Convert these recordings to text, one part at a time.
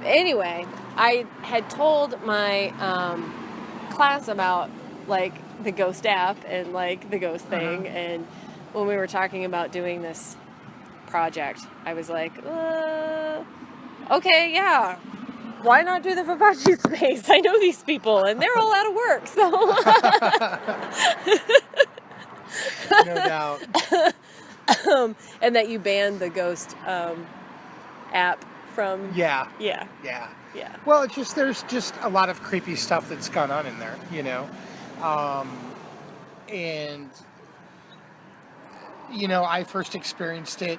Anyway, I had told my class about like the ghost app and like the ghost thing, and when we were talking about doing this project, I was like, okay, yeah, why not do the Vivace space? I know these people and they're all out of work, so No doubt. and that you banned the ghost app from Yeah. yeah. Well, there's just a lot of creepy stuff that's gone on in there, and I first experienced it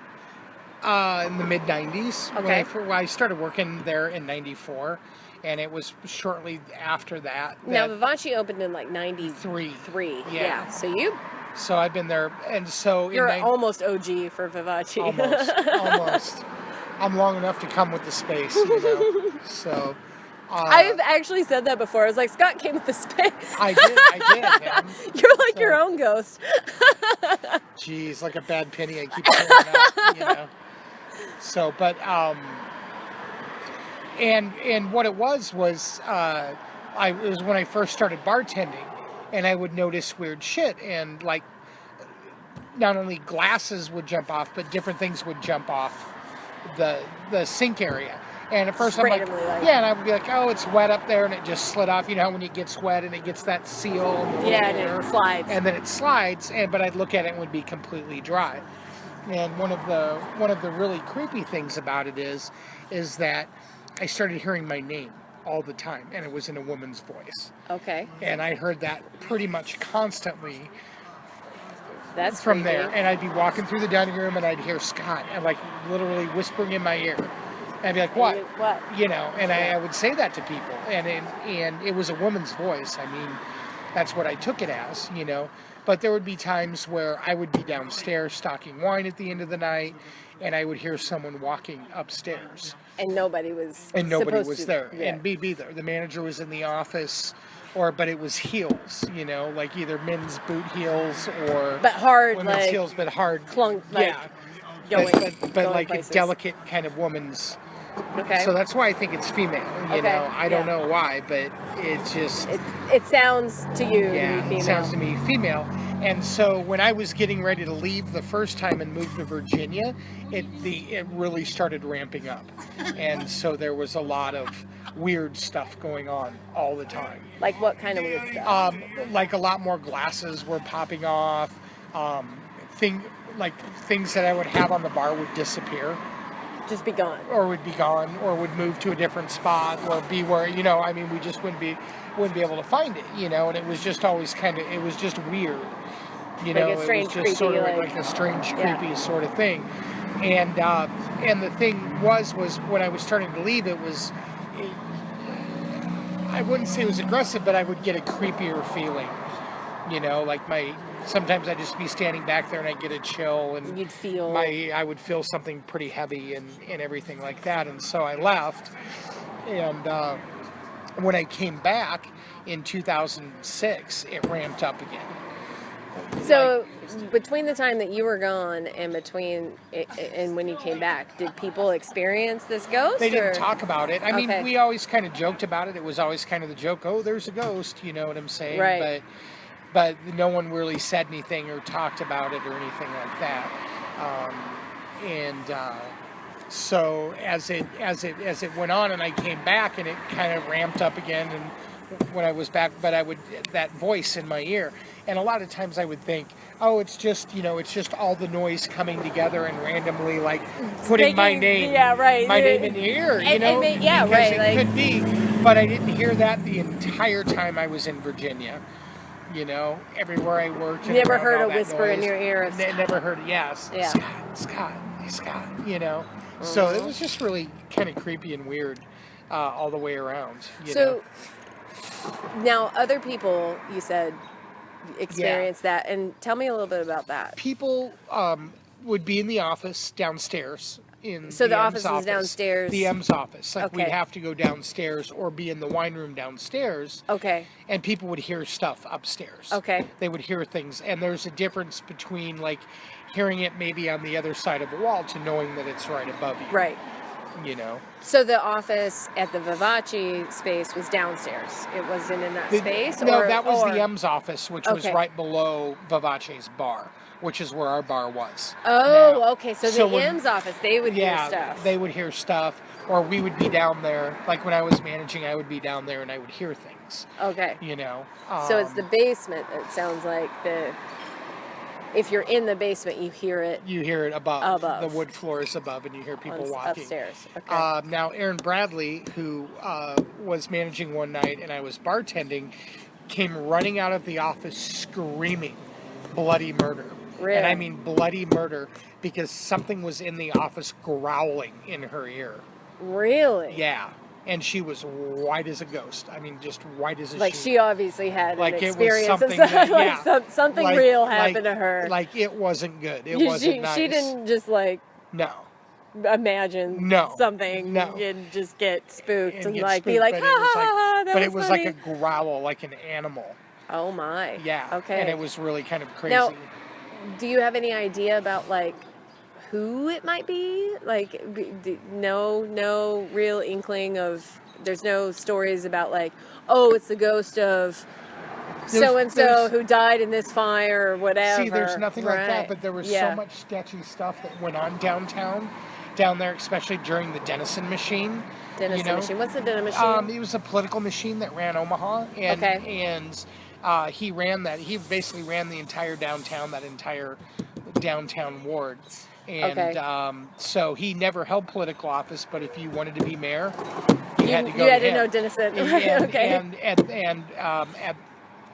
in the mid '90s. Okay. When I started working there in '94, and it was shortly after that. Now Vivace opened in like '93. Yeah. So I've been there, and so you're almost OG for Vivace. Almost. I'm long enough to come with the space, So. I've actually said that before. I was like, Scott came with the space. I did. Man. You're like your own ghost. Jeez, like a bad penny. I keep tearing up, So, but and what it was it was when I first started bartending, and I would notice weird shit, and like not only glasses would jump off, but different things would jump off the sink area. And at first I'm like, and I would be like, oh, it's wet up there, and it just slid off. You know, when it gets wet and it gets that seal. And it slides. And then it slides, but I'd look at it and it would be completely dry. And one of the really creepy things about it is that I started hearing my name all the time, and it was in a woman's voice. Okay. And I heard that pretty much constantly. That's from creepy. there, and I'd be walking through the dining room, and I'd hear Scott, and like literally whispering in my ear. And I'd be like, "What?" And I would say that to people, and it was a woman's voice. I mean, that's what I took it as, But there would be times where I would be downstairs stocking wine at the end of the night, and I would hear someone walking upstairs. And nobody was there. Yeah. And be there. The manager was in the office, but it was heels, like either men's boot heels or hard, women's heels, but hard. Clunk, but like places. A delicate kind of woman's. Okay. So that's why I think it's female. I don't know why, but it's just. It sounds to you to be female. It sounds to me female. And so when I was getting ready to leave the first time and move to Virginia, it really started ramping up, and so there was a lot of weird stuff going on all the time. Like what kind of weird stuff? Like a lot more glasses were popping off. Things that I would have on the bar would disappear. Just be gone. Or would be gone, or would move to a different spot, or be where, we just wouldn't be able to find it, and it was just always it was just weird, like a strange, it was just sort of like a strange, creepy sort of thing. And the thing was when I was starting to leave, I wouldn't say it was aggressive, but I would get a creepier feeling, sometimes I'd just be standing back there and I'd get a chill, and I would feel something pretty heavy and everything like that. And so I left, and when I came back in 2006, it ramped up again. So between the time that you were gone and when you came back, did people experience this ghost? They didn't talk about it. I mean, we always kind of joked about it. It was always kind of the joke, oh, there's a ghost, you know what I'm saying? Right. But no one really said anything or talked about it or anything like that. So as it went on, and I came back, and it kind of ramped up again. And when I was back, but that voice in my ear, and a lot of times I would think, oh, it's just all the noise coming together and randomly like putting my name, my name in the ear, because it could be. But I didn't hear that the entire time I was in Virginia. Everywhere I worked. You never heard a whisper in your ear. Never heard, yes. Yeah. Scott. Mm-hmm. So it was just really kind of creepy and weird all the way around. You know? Now, other people, you said, experienced that. And tell me a little bit about that. People would be in the office downstairs. So the office is downstairs? The M's office. We'd have to go downstairs or be in the wine room downstairs. Okay. And people would hear stuff upstairs. Okay. They would hear things. And there's a difference between, hearing it maybe on the other side of the wall to knowing that it's right above you. Right. you know. So the office at the Vivace space was downstairs. It wasn't in that space? No, that was the M's office, which was Okay. right below Vivace's bar, which is where our bar was. Oh, Now, okay. So, so the when- M's office, they would hear Yeah, stuff. they would hear stuff, or we would be down there. Like when I was managing, I would be down there and I would hear things, Okay. you know. So it's the basement. It sounds like if you're in the basement, you hear it You hear it above. Above. The wood floor is above, and you hear people walking. upstairs. Okay. Now, Aaron Bradley, who was managing one night and I was bartending, came running out of the office screaming bloody murder. Really? And I mean bloody murder, because something was in the office growling in her ear. Really? Yeah. And she was white as a ghost. I mean, just white as a Like sheet. she obviously had Like an it was experience of something something, that- like yeah. something Like- real like- happened to her. Like it wasn't good. It she, wasn't nice. she didn't just like No. imagine No. something No. and just get spooked and, get like be spooked, like, but ha it was ha ha, that but was it was funny. like a growl, like an animal. Oh my. Yeah. Okay. And it was really kind of crazy. Now, do you have any idea about like who it might be? Like, no real inkling of. There's no stories about like, oh, it's the ghost of so and so there's- who died in this fire or whatever. See, there's nothing like that, Right. but there was Yeah. so much sketchy stuff that went on downtown, down there, especially during the Denison machine. Denison you know? machine. What's the Denison machine? It was a political machine that ran Omaha, and Okay. he ran that. He basically ran the entire downtown, that entire downtown ward. And Okay. so he never held political office, but if you wanted to be mayor, you had to go You had to to him. know Denison. And, Right, and, okay.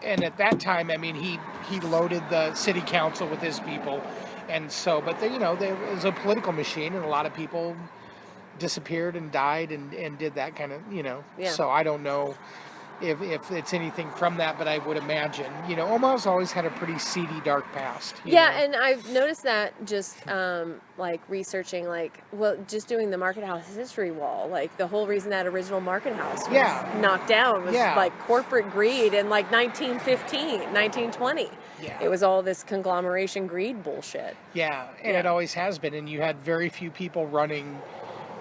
and at that time, I mean, he loaded the city council with his people, and so, but there was a political machine, and a lot of people disappeared and died and did that kind of, Yeah. So I don't know if it's anything from that, but I would imagine, Omaha's always had a pretty seedy, dark past. you Yeah, know? and I've noticed that just like researching, just doing the Market House history wall. Like the whole reason that original Market House was Yeah. knocked down was Yeah. like corporate greed in like 1915, 1920. Yeah. It was all this conglomeration greed bullshit. Yeah, and Yeah. it always has been, and you had very few people running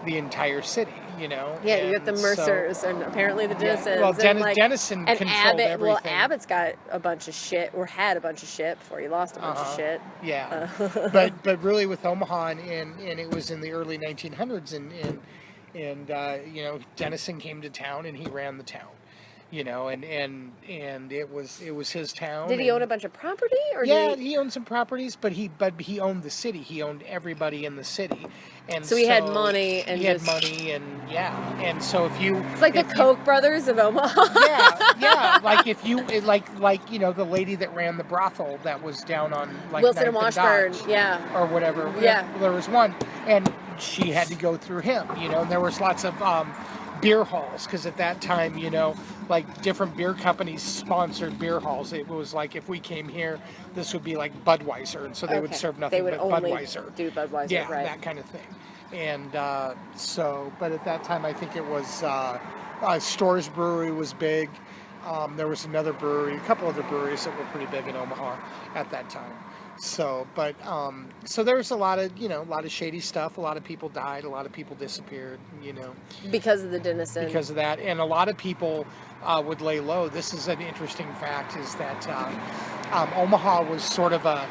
the entire city, Yeah, you got the and so- Mercers and apparently the Yeah. Dennisons. Well, and Denison and controlled Abbott. everything. Well, Abbott's got a bunch of shit, or had a bunch of shit before he lost a bunch of shit. Yeah, but really with Omaha, and it was in the early 1900s, and Denison came to town and he ran the town, and it was his town. Did he own a bunch of property, or Yeah, did he owned some properties, but he owned the city. He owned everybody in the city, and So he had money and he had just- money, and and so if you It's like the if you- Koch brothers of Omaha. yeah, like if you like the lady that ran the brothel that was down on like Wilson and 9th Washburn. Dodge Yeah. or whatever. Yeah. There was one, and she had to go through him, and there was lots of beer halls, because at that time, like different beer companies sponsored beer halls. It was like, if we came here, this would be like Budweiser, and so they would Okay. serve They nothing would but only Budweiser. do Budweiser, Yeah, right? that kind of thing. And but at that time, I think it was Storrs Brewery was big. There was another brewery, a couple other breweries that were pretty big in Omaha at that time. So there was a lot of shady stuff. A lot of people died. A lot of people disappeared. Because of the Denison. Because of that, and a lot of people would lay low. This is an interesting fact: is that Omaha was sort of a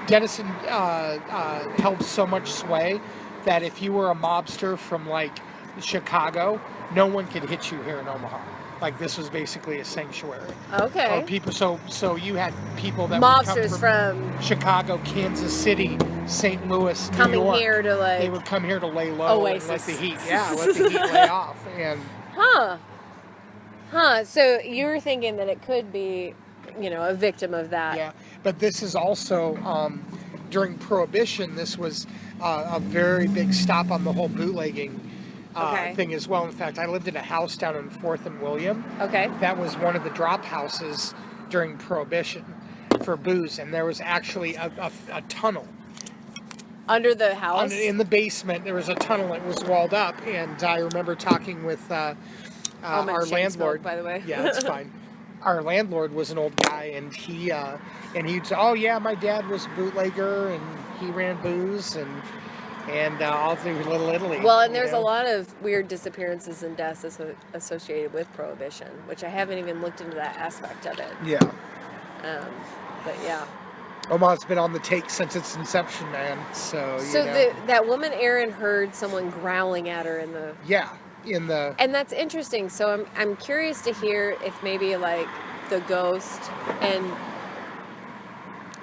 Denison held so much sway that if you were a mobster from like Chicago, no one could hit you here in Omaha. Like, this was basically a sanctuary. Okay. People, so you had people that Mobsters would come from Chicago, Kansas City, St. Louis, New coming York. here to like. They would come here to lay low Oasis. and let the heat, let the heat lay off. And Huh. So you're thinking that it could be, a victim of that. yeah, but this is also during Prohibition. This was a very big stop on the whole bootlegging Okay. thing as well. In fact, I lived in a house down in 4th and William. Okay. That was one of the drop houses during Prohibition for booze, and there was actually a tunnel. Under the house. In the basement, there was a tunnel that was walled up, and I remember talking with my our chain landlord. smoked, by the way. Yeah, it's fine. Our landlord was an old guy, and he'd say, "Oh yeah, my dad was a bootlegger, and he ran booze, and and all through Little Italy. Well, and you there's know? a lot of weird disappearances and deaths associated with Prohibition, which I haven't even looked into that aspect of it. Yeah. But yeah. Omaha's been on the take since its inception, man. So, So you know. that woman Erin heard someone growling at her in the. Yeah, in the. And that's interesting. So I'm curious to hear if maybe like the ghost and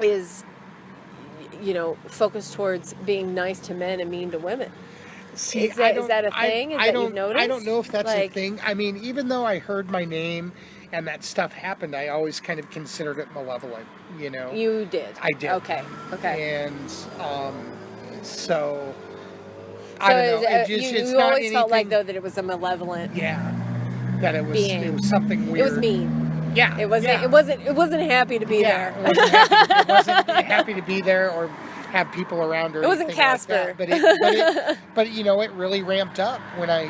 is, you know, focused towards being nice to men and mean to women. See, Is that a thing? Is that you've noticed? I don't know if that's a Like- thing. I mean, even though I heard my name and that stuff happened, I always kind of considered it malevolent, you know? You did. I did. Okay. And so I So don't know. It just, you it's not always felt like anything- though that it was a malevolent. Yeah. That it was being. it was something It weird. was mean. Yeah. It wasn't. yeah. It wasn't happy to be Yeah, there. it wasn't happy to be there or have people around or It wasn't anything like Casper. that. But you know, it really ramped up when I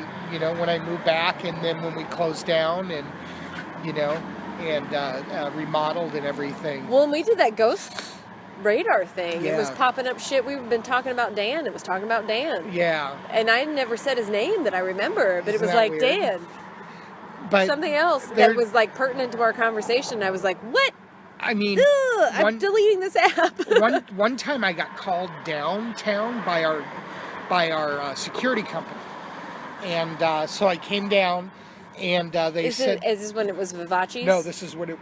moved back, and then when we closed down, and you know, and remodeled and everything. Well, when we did that ghost radar thing, it was Yeah. popping up shit. We've been talking about Dan. It was talking about Dan. Yeah, And I never said his name that I remember, but Isn't it was that like weird? Dan. but Something else there- that was like pertinent to our conversation. I was like, what? I mean, Ugh, I'm one- deleting this app. one time I got called downtown by our security company, and so I came down, and they said, Is this when it was Vivace's? no, this is when it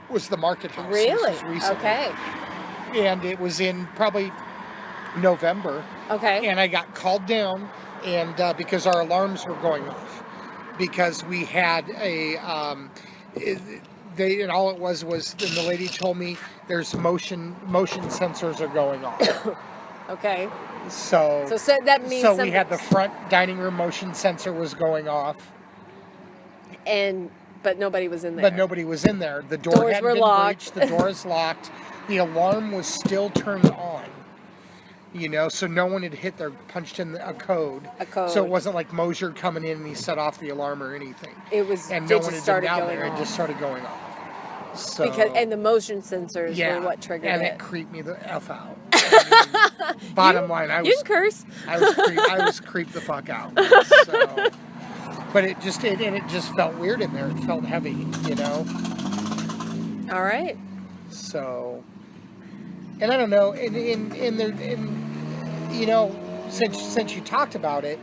was the Market House. Really? This is recently. Okay. And it was in probably November, Okay. and I got called down, and because our alarms were going off, because we had and all it was, and the lady told me there's motion sensors are going off. Okay. So That means so we something- had the front dining room motion sensor was going off, but nobody was in there. but nobody was in there. The door Doors hadn't were been locked. breached. The door is locked. The alarm was still turned on. You know, so no one had punched in a code. A code. So it wasn't like Mosier coming in and he set off the alarm or anything. It was. And it no just one had been started down going there. off. It just started going off. So And the motion sensors yeah, were what triggered and it. it creeped me the f out. I mean, bottom line, I You was can curse. I was creeped the fuck out. So, but it just felt weird in there. It felt heavy, you know. All right. So, and I don't know, and you know, since you talked about it,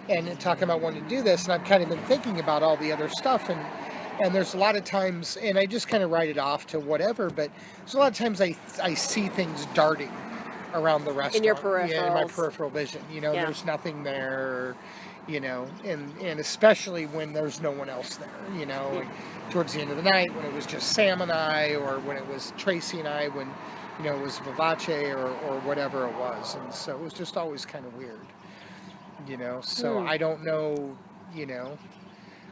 and talking about wanting to do this, and I've kind of been thinking about all the other stuff, and there's a lot of times, and I just kind of write it off to whatever, but there's a lot of times I see things darting around the restaurant. In your Yeah, in my peripherals. peripheral vision. You know, Yeah. there's nothing there, you know, and especially when there's no one else there, you know, like towards the end of the night when it was just Sam and I, or when it was Tracy and I, when, you know, it was Vivace or whatever it was. And so it was just always kind of weird, you know, so I don't know, you know,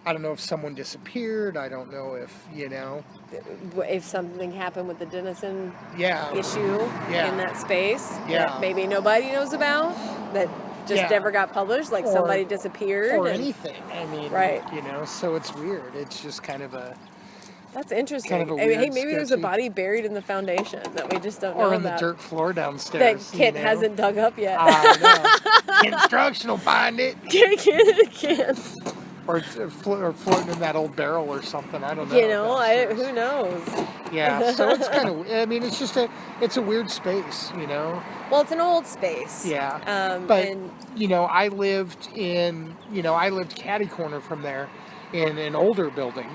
I don't know if someone disappeared. I don't know if, you know, If something happened with the Denison yeah, issue Yeah. in that space Yeah. that maybe nobody knows about, that just Yeah. never got published, like Or- somebody disappeared. or and- anything. I mean, Right. you know, so it's weird. It's just kind of a, That's interesting. kind of a I mean, hey, weird, maybe there's a sketchy- body buried in the foundation that we just don't know or on the about. dirt floor That downstairs. Kit you know? hasn't dug up yet. I know. Construction will find it. Can't. Or floating in that old barrel or something. I don't know. You know, downstairs. who knows? Yeah, so it's kind of. I mean, it's just it's a weird space, you know. Well, it's an old space. Yeah. But And you know, I lived catty corner from there, in an older building,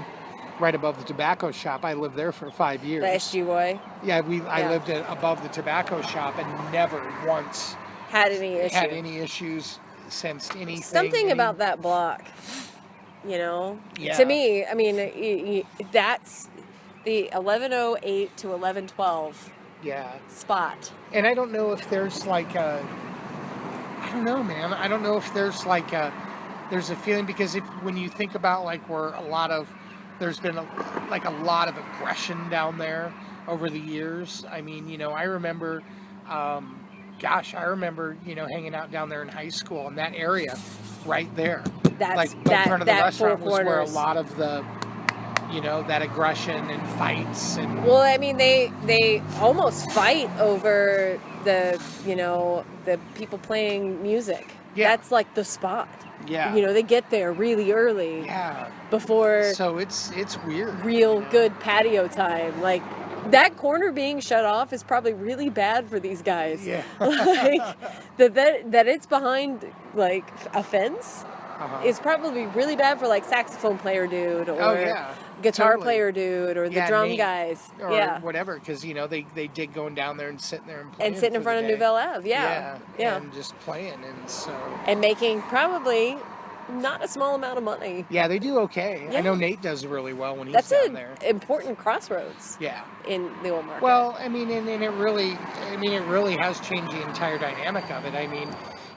right above the tobacco shop. I lived there for 5 years. the SG-Boy Yeah, I Yeah. lived above the tobacco shop and never once had any issue. had any issues, sensed anything. Something about that block, you know. Yeah. To me, I mean, that's the 1108 to 1112 Yeah. spot. And I don't know if there's like I don't know, man. I don't know if there's like there's a feeling, because when you think about like where there's been a lot of aggression down there over the years. I mean, you know, I remember, you know, hanging out down there in high school in that area right there. That's Like in front of the that Four restaurant was where a Corners. lot of the You know, that aggression and fights and Well, I mean, they almost fight over the, you know, the people playing music. Yeah. That's like the spot. yeah, You know, they get there really early yeah. before So it's weird. real you know? good patio time. Like, that corner being shut off is probably really bad for these guys. Yeah. Like, that it's behind, like, a fence Uh-huh. is probably really bad for, like, saxophone player dude or Oh, yeah. guitar Totally. player dude or the Yeah, drum Nate. guys. Or Yeah. whatever, because you know they dig going down there and sitting there and playing And sitting in for the front of day. Nouvelle Ave. Yeah. Yeah. and just playing, and so And making probably not a small amount of money. yeah, they do okay. Yeah. I know Nate does really well when he's That's down an there. important crossroads Yeah. in the old market. Well, I mean, and it really, it really has changed the entire dynamic of it. I mean,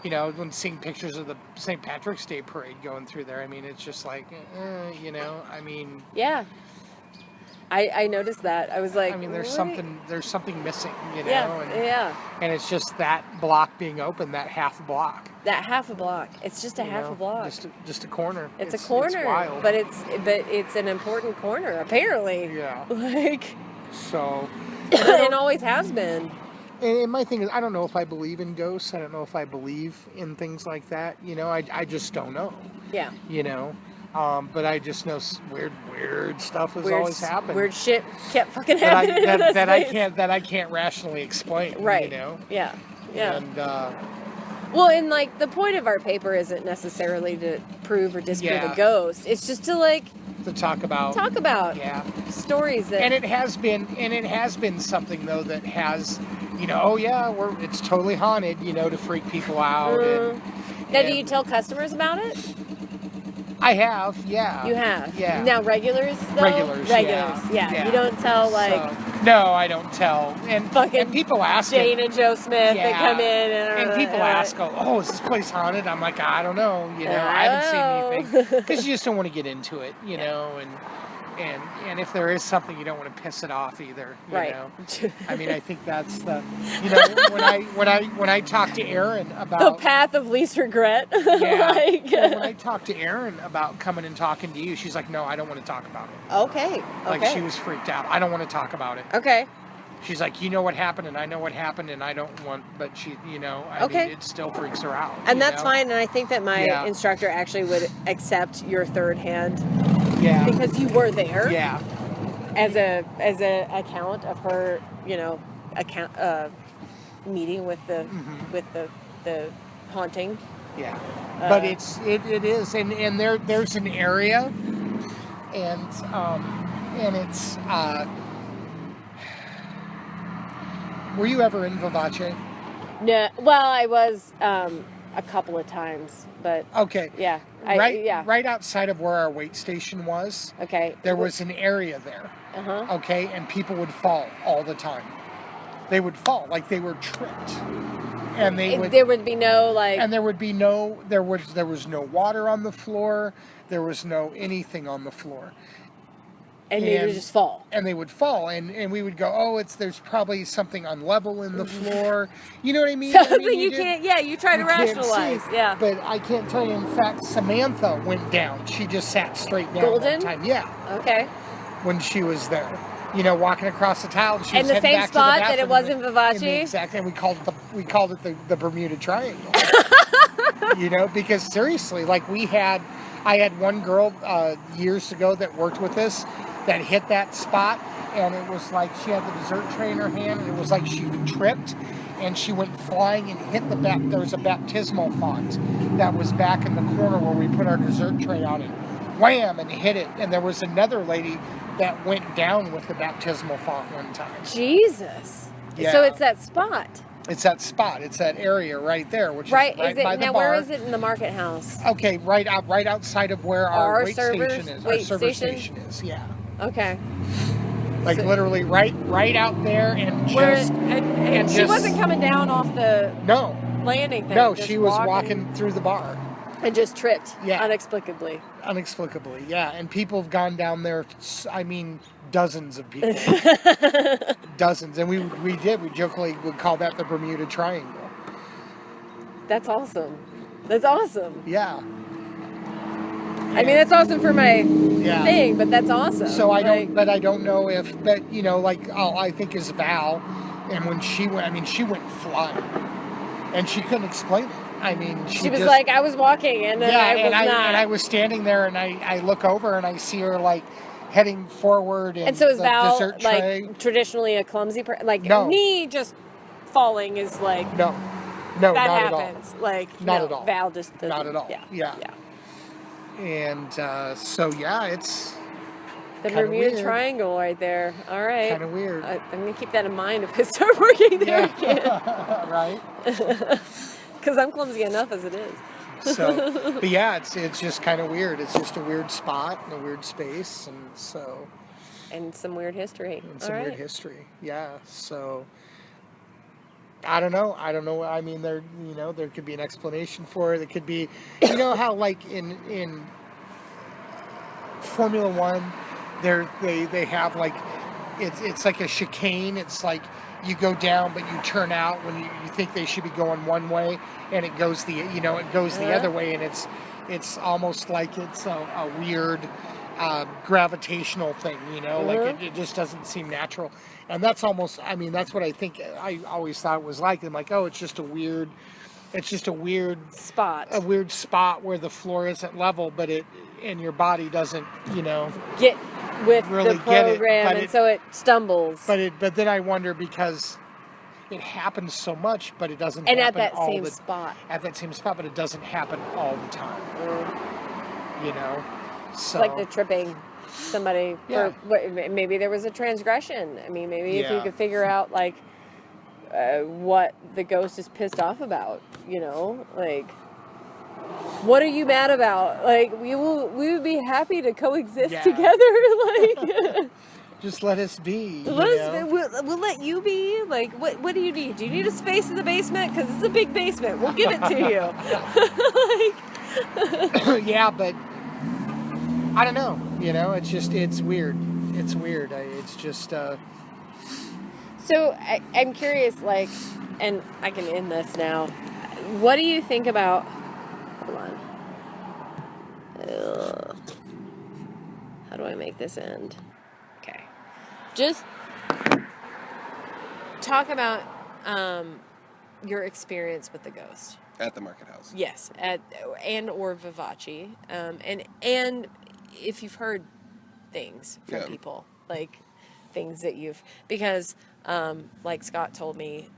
you know, when seeing pictures of the St. Patrick's Day parade going through there, I mean, it's just like, you know, I mean, yeah. I noticed that. I was like, I mean, there's "What?" something missing, you know, Yeah. and it's just that block being open, that half block. That half a block. It's just a you half know, a block. just a corner. It's a corner, wild. but it's an important corner apparently. Yeah. Like, So, it always has been. and my thing is, I don't know if I believe in ghosts. I don't know if I believe in things like that. You know, I just don't know. Yeah. You know, but I just know weird stuff has Weird, always happened. weird shit kept fucking that happening. in this place. I can't rationally explain. Right. You know. Yeah. Yeah. And Well, and like the point of our paper isn't necessarily to prove or disprove Yeah. a ghost. It's just to like to talk about. talk about Yeah. stories that. And it has been something though that has, you know, oh yeah, it's totally haunted, you know, to freak people out. Now, do and you tell customers about it? I have, yeah. You have. Yeah. Now regulars though. Regulars, Regulars. yeah. You don't tell like So, no, I don't tell. And Fucking and people ask Jane it, and Joe Smith that come in and people ask, oh, is this place haunted? I'm like, I don't know, you know, I haven't seen anything, because you just don't want to get into it, you know, and if there is something, you don't want to piss it off either, you Right. know. I mean, I think that's the, you know, when I talk to Erin the about path of least regret. yeah, Like, when I talked to Erin about coming and talking to you, she's like, no, I don't want to talk about it. okay. Like Okay. she was freaked out. I don't want to talk about it. Okay. She's like, you know what happened, and I know what happened, and I don't want, but she, you know, I Okay. mean, it still freaks her out. And you that's know? fine. And I think that my Yeah. instructor actually would accept your third hand Yeah. because you were there Yeah. as a account of her, you know, meeting with the Mm-hmm. with the haunting. Yeah. But Uh, it is, and there's an area, and it's. Were you ever in Vivace? No, well, I was a couple of times, but Okay. yeah, Right outside of where our wait station was, Okay. there was an area there. Uh-huh. Okay, and people would fall all the time. They would fall like they were tripped, and they would. There would be no like. And there would be there was no water on the floor. There was no anything on the floor. and they would and- just fall. And they would fall, and we would go, oh, there's probably something unlevel in the floor. You know what I mean? I Something mean, you just- can't. Yeah, you try to you can't rationalize. see. Yeah. But I can't tell you. In fact, Samantha went down. She just sat straight down Golden? one time. Yeah, Okay. when she was there. You know, walking across the tile. And she And was the heading same back to spot the that it bathroom was in Vivace? Exactly. And we called it the Bermuda Triangle. You know, because seriously, like I had one girl years ago that worked with us that hit that spot, and it was like she had the dessert tray in her hand, and it was like she tripped, and she went flying and hit there was a baptismal font that was back in the corner where we put our dessert tray on, and wham, and hit it. And there was another lady that went down with the baptismal font one time. Jesus. Yeah. So it's that spot. It's that spot. It's that area right there, which Right. is right Is it by the now? bar. Where is it in the market house? Okay, right outside of where our Our wait servers- station is. Our wait server station? station is. Yeah, Okay. like So- literally right out there, and Where just and she just- wasn't coming down off the no, landing thing. no, just she was walking through the bar and just tripped. Yeah. Inexplicably. inexplicably. Yeah, and people have gone down there. I mean, dozens of people, dozens, and we jokingly would call that the Bermuda Triangle. That's awesome. That's awesome. Yeah. I mean, that's awesome for my Yeah. thing, but that's awesome. So I Like, don't, but I don't know if, but you know, like all I think is Val, and when she went, I mean, she went flying, and she couldn't explain it. I mean, she was just, like, I was walking, and then yeah, I was and not. I was standing there, and I look over, and I see her like heading forward, And so is the Val dessert tray. like traditionally a clumsy person? Like No. me just falling is like No, that not happens. Like Not no, at all. Val just doesn't. Not at all. Yeah. Yeah. Yeah. at all. And so yeah, it's The kinda Bermuda weird. Triangle right there. All right. kind of weird. I'm gonna keep that in mind if I start working there again. Right. Because I'm clumsy enough as it is. So, but yeah, it's just kind of weird. It's just a weird spot and a weird space, and so And some weird history. and some All weird right. history. Yeah. So I don't know. I mean, there could be an explanation for it. It could be, you know, how like in Formula One, they have like it's like a chicane. It's like you go down, but you turn out when you think they should be going one way, and it goes the other way, and it's almost like it's a weird gravitational thing, like it just doesn't seem natural, and that's almost. I mean, that's what I think. I always thought it was like. I'm like, oh, it's just a weird Spot. spot where the floor isn't level, but and your body doesn't, Get with really the get it, program, but and so it stumbles. But then I wonder because it happens so much, but it doesn't and at happen that all same the spot. at that same spot, but it doesn't happen all the time. It's So like they're tripping somebody Yeah. for maybe there was a transgression. I mean, maybe if you Yeah. could figure out like what the ghost is pissed off about, like what are you mad about? Like we would be happy to coexist Yeah. together. Like just let us be. we'll let you be. Like what do you need? Do you need a space in the basement? Because it's a big basement. We'll give it to you. Like Yeah, but I don't know. It's weird. It's weird. It's just. So I'm curious, like, and I can end this now. What do you think about? Hold on. How do I make this end? Okay. Just talk about your experience with the ghost. At the Market House. Yes, or Vivace, and if you've heard things from Yeah. people, like things that because like Scott told me,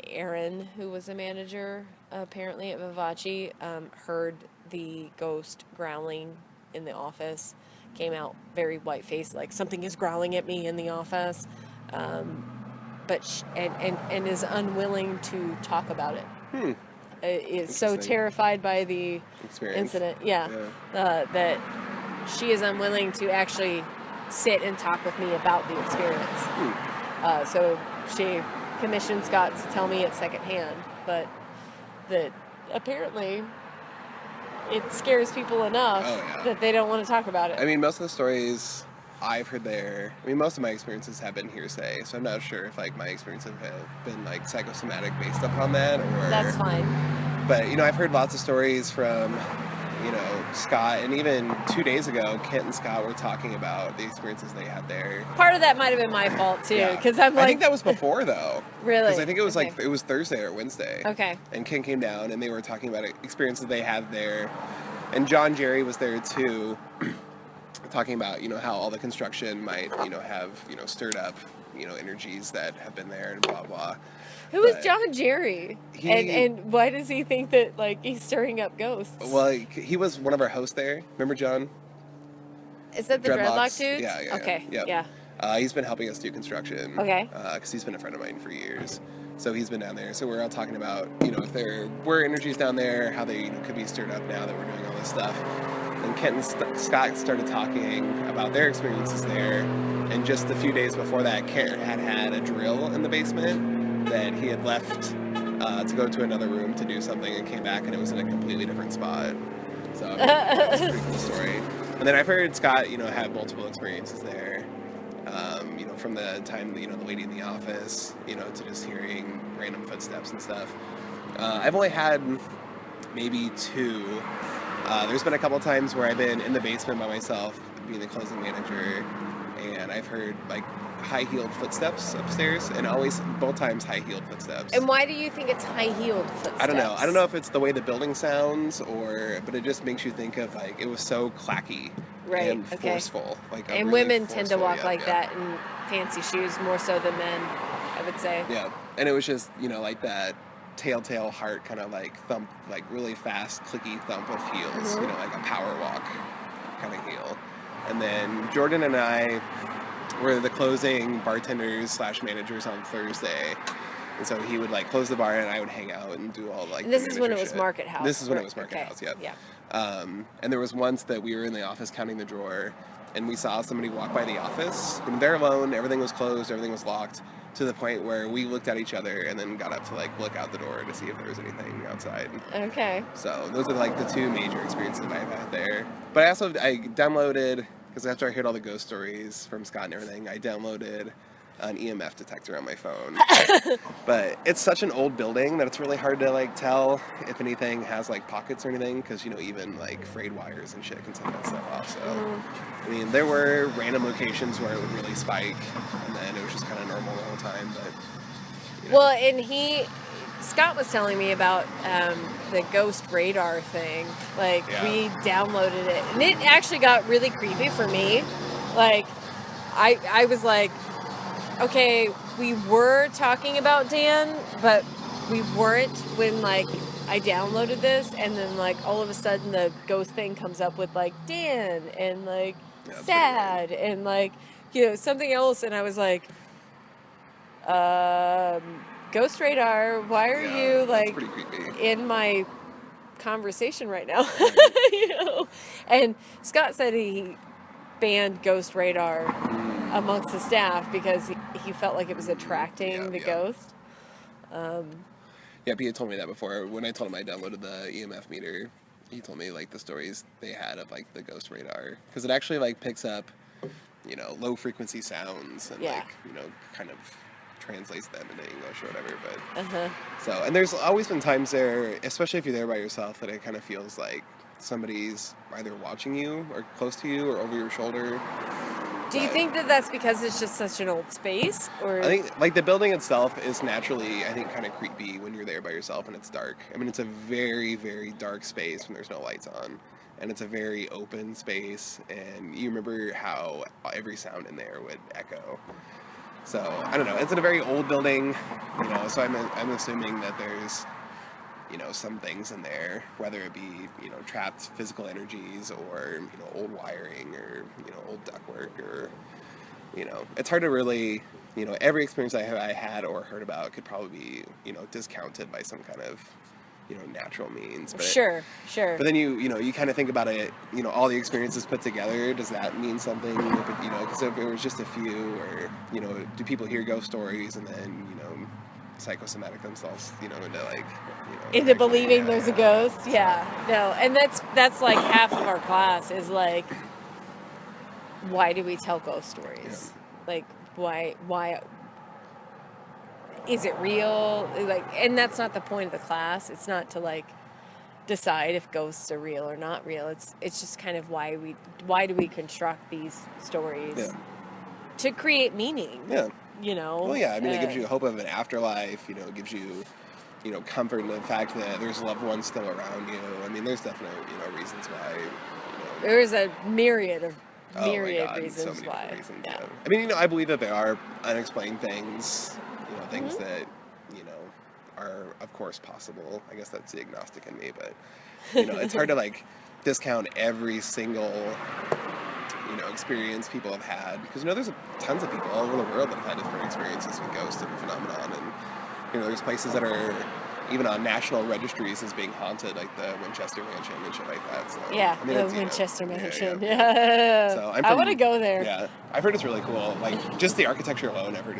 Aaron, who was a manager apparently at Vivace, heard the ghost growling in the office, came out very white-faced, like something is growling at me in the office, but and is unwilling to talk about it. Is so Interesting. terrified by the Experience. incident, that she is unwilling to actually sit and talk with me about the experience. So she commissioned Scott to tell me it secondhand, but that apparently it scares people enough that they don't want to talk about it. I mean, most of the stories I've heard there, most of my experiences have been hearsay, so I'm not sure if like my experiences have been like psychosomatic based upon that, or That's fine. But I've heard lots of stories from Scott, and even 2 days ago, Kent and Scott were talking about the experiences they had there. Part of that might have been my fault too, Yeah. because I'm like, I think that was before though. Really? Because I think it was Okay. it was Thursday or Wednesday. Okay. And Kent came down, and they were talking about experiences they had there, and John Jerry was there too, talking about how all the construction might have stirred up energies that have been there and blah blah. Who is But John Jerry? And why does he think that like he's stirring up ghosts? Well, he was one of our hosts there. Remember John? Is that the dreadlock dude? Yeah. Okay. Yep. Yeah. He's been helping us do construction. Okay. Because he's been a friend of mine for years. So he's been down there. So we're all talking about, if there were energies down there, how they could be stirred up now that we're doing all this stuff. And Kent and Scott started talking about their experiences there. And just a few days before that, Kent had a drill in the basement that he had left to go to another room to do something, and came back and it was in a completely different spot. So that's a pretty cool story. And then I've heard Scott, have multiple experiences there. From the time, the lady in the office, to just hearing random footsteps and stuff. I've only had maybe two There's been a couple times where I've been in the basement by myself, being the closing manager, and I've heard like high-heeled footsteps upstairs, and always both times high-heeled footsteps. And why do you think it's high-heeled footsteps? I don't know. I don't know if it's the way the building sounds, but it just makes you think of like it was so clacky Right, and okay. forceful. Like a And really women tend to forceful- walk yeah, like yeah. that in fancy shoes more so than men, I would say. Yeah, and it was just like that telltale heart kind of like thump, like really fast clicky thump of heels. Mhm. Like a power walk kind of heel. And then Jordan and I were the closing bartenders / managers on Thursday. And so he would like close the bar and I would hang out and do all like And this the is when it manager was shit. Market House. This is when it right? was Market Okay. House, yep. Yeah. And there was once that we were in the office counting the drawer and we saw somebody walk by the office and they're alone, everything was closed, everything was locked, to the point where we looked at each other and then got up to like look out the door to see if there was anything outside. Okay. So those are like the two major experiences I've had there. But I downloaded, because after I heard all the ghost stories from Scott and everything, I downloaded an EMF detector on my phone. But it's such an old building that it's really hard to like tell if anything has like pockets or anything, because even like frayed wires and shit can set that stuff off. So I mean, there were random locations where it would really spike, and then it was just kind of normal the whole time. But Well, and Scott was telling me about the ghost radar thing. Like, Yeah. we downloaded it, and it actually got really creepy for me. Like, I was like, okay, we were talking about Dan, but we weren't when, like, I downloaded this, and then, like, all of a sudden the ghost thing comes up with, like, Dan, and, like, Yeah, it's sad, and, like, something else, and I was like, Ghost Radar, why are you, that's like, pretty creepy. in my conversation right now? And Scott said he banned Ghost Radar amongst the staff because he felt like it was attracting the ghost. Yeah, Pete told me that before. When I told him I downloaded the EMF meter, he told me like the stories they had of like the ghost radar, because it actually like picks up, low frequency sounds and Yeah. kind of translates them into English or whatever. But Uh-huh. so, and there's always been times there, especially if you're there by yourself, that it kind of feels like somebody's either watching you or close to you or over your shoulder. Do you But- think that that's because it's just such an old space, or I think like the building itself is naturally, I think, kind of creepy when you're there by yourself and it's dark. I mean, it's a very, very dark space when there's no lights on, and it's a very open space, and you remember how every sound in there would echo. So I don't know. It's in a very old building, So I'm assuming that there's some things in there, whether it be trapped physical energies or old wiring or old ductwork or it's hard to really every experience I had or heard about could probably be discounted by some kind of natural means. But sure. but then you kind of think about it, all the experiences put together, does that mean something? Because if it was just a few, or do people hear ghost stories and then psychosomatic themselves into like Into actually, believing yeah, there's a yeah. ghost? Yeah, no, and that's like half of our class is like, why do we tell ghost stories? Like, why is it real? Like, and that's not the point of the class. It's not to like decide if ghosts are real or not real. It's just kind of why do we construct these stories Yeah. to create meaning? Yeah. Well, yeah, I mean, it gives you hope of an afterlife, it gives you, comfort in the fact that there's loved ones still around you. I mean, there's definitely, reasons why, there's a myriad of oh my myriad God, so reasons many different why. reasons, Yeah. yeah. I mean, I believe that there are unexplained things, things Mm-hmm. that, are, of course, possible. I guess that's the agnostic in me, but, it's hard to, like, discount every single experience people have had, because there's tons of people all over the world that have had different experiences with ghosts and phenomenon, and there's places that are even on national registries as being haunted, like the Winchester Mansion and shit like that. So Yeah, I mean, the it's, Winchester yeah, Mansion. yeah. Yeah. So I want to go there. Yeah, I've heard it's really cool. Like just the architecture alone, I've heard is